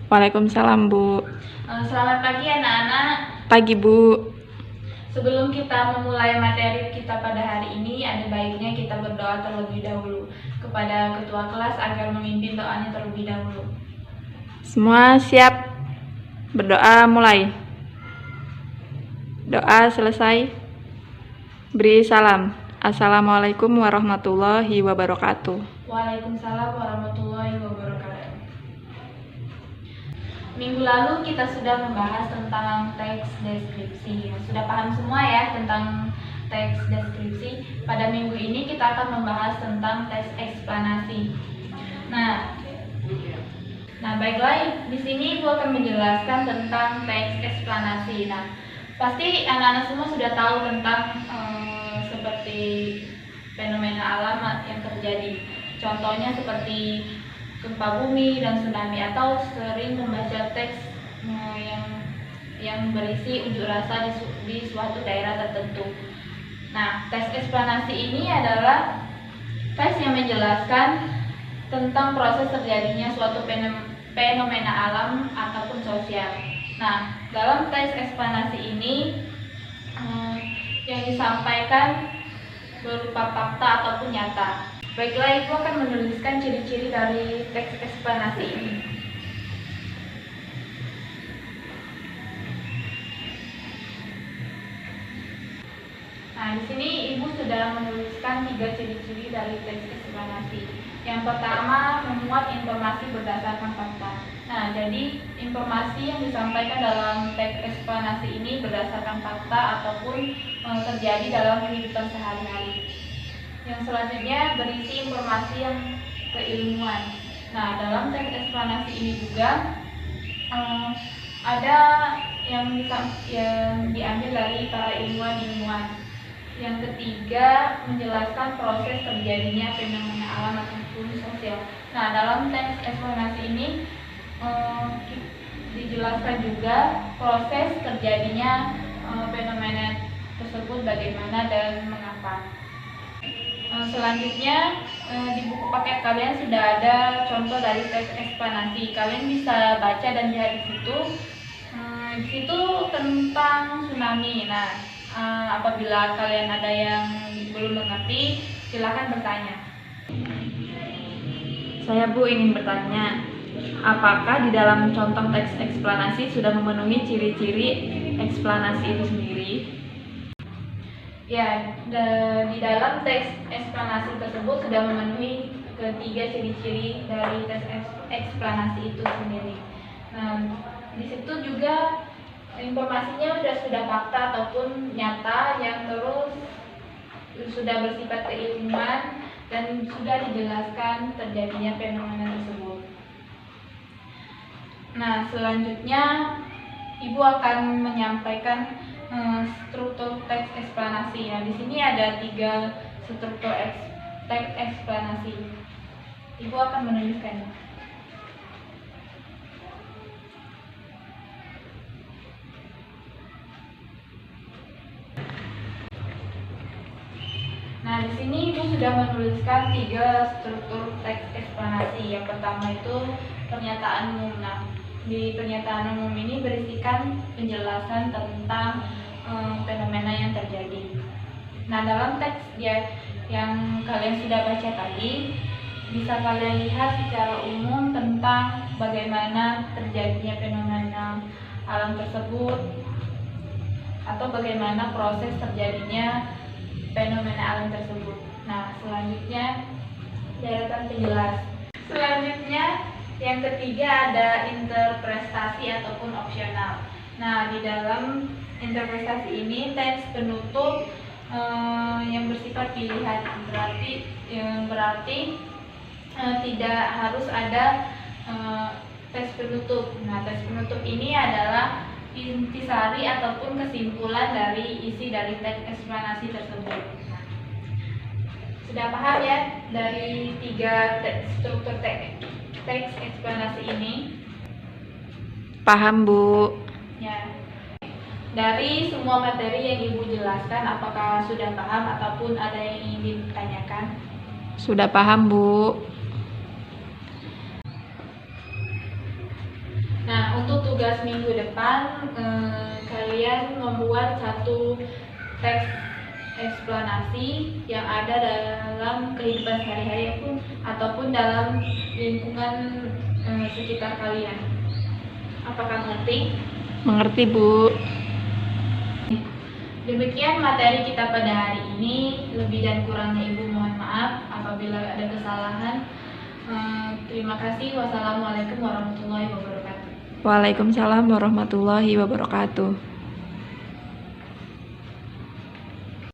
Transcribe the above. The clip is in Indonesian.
Waalaikumsalam, Bu. Selamat pagi anak-anak. Pagi, Bu. Sebelum kita memulai materi kita pada hari ini, ada baiknya kita berdoa terlebih dahulu kepada ketua kelas agar memimpin doanya terlebih dahulu. Semua siap? Berdoa mulai. Doa selesai. Beri salam. Assalamualaikum warahmatullahi wabarakatuh. Waalaikumsalam warahmatullahi wabarakatuh. Minggu lalu kita sudah membahas tentang teks deskripsi. Sudah paham semua ya tentang teks deskripsi. Pada minggu ini kita akan membahas tentang teks eksplanasi. Nah, baiklah, di sini Ibu akan menjelaskan tentang teks eksplanasi. Nah, pasti anak-anak semua sudah tahu tentang seperti fenomena alam yang terjadi. Contohnya seperti gempa bumi dan tsunami, atau sering membaca teks yang berisi unjuk rasa di suatu daerah tertentu. Nah, teks eksplanasi ini adalah teks yang menjelaskan tentang proses terjadinya suatu fenomena alam ataupun sosial. Nah, dalam teks eksplanasi ini yang disampaikan berupa fakta ataupun nyata. Baiklah, Ibu akan menuliskan ciri-ciri dari teks eksplanasi ini. Nah, di sini Ibu sudah menuliskan 3 ciri-ciri dari teks eksplanasi. Yang pertama, memuat informasi berdasarkan fakta. Nah, jadi informasi yang disampaikan dalam teks eksplanasi ini berdasarkan fakta ataupun terjadi dalam kehidupan sehari-hari. Yang selanjutnya berisi informasi yang keilmuan. Nah, dalam teks eksplanasi ini juga ada yang diambil dari para ilmuwan. Yang ketiga, menjelaskan proses terjadinya fenomena alam ataupun sosial. Nah, dalam teks eksplanasi ini dijelaskan juga proses terjadinya fenomena tersebut bagaimana dan mengapa. Selanjutnya di buku paket kalian sudah ada contoh dari teks eksplanasi. Kalian bisa baca dan lihat di situ. Di situ tentang tsunami. Nah, apabila kalian ada yang belum mengerti, silakan bertanya. Saya, Bu, ingin bertanya, apakah di dalam contoh teks eksplanasi sudah memenuhi ciri-ciri eksplanasi itu sendiri? Ya, di dalam teks eksplanasi tersebut sudah memenuhi ketiga ciri-ciri dari teks eksplanasi itu sendiri. Nah, di situ juga informasinya sudah fakta ataupun nyata yang terus sudah bersifat keilmuan dan sudah dijelaskan terjadinya fenomena tersebut. Nah, selanjutnya Ibu akan menyampaikan struktur teks eksplanasi. Nah, di sini ada 3 struktur teks eksplanasi. Ibu akan menuliskannya. Nah, di sini Ibu sudah menuliskan 3 struktur teks eksplanasi. Yang pertama itu pernyataan umum. Nah, di pernyataan umum ini berisikan penjelasan tentang fenomena yang terjadi. Nah, dalam teks yang kalian sudah baca tadi, bisa kalian lihat secara umum tentang bagaimana terjadinya fenomena alam tersebut atau bagaimana proses terjadinya fenomena alam tersebut. Nah, selanjutnya deretan penjelas. Selanjutnya yang ketiga ada interpretasi ataupun opsional. Nah, di dalam interpretasi ini teks penutup yang bersifat pilihan, berarti tidak harus ada teks penutup. Nah, teks penutup ini adalah intisari ataupun kesimpulan dari isi dari teks eksplanasi tersebut. Nah, sudah paham ya dari 3 struktur teks eksplanasi ini? Paham, Bu. Ya. Dari semua materi yang Ibu jelaskan, apakah sudah paham ataupun ada yang ingin ditanyakan? Sudah paham, Bu. tugas minggu depan kalian membuat satu teks eksplanasi yang ada dalam kehidupan sehari-hari ataupun dalam lingkungan sekitar kalian. Apakah mengerti? Mengerti, Bu. Demikian materi kita pada hari ini. Lebih dan kurangnya Ibu mohon maaf apabila ada kesalahan. Terima kasih. Wassalamualaikum warahmatullahi wabarakatuh. Waalaikumsalam warahmatullahi wabarakatuh.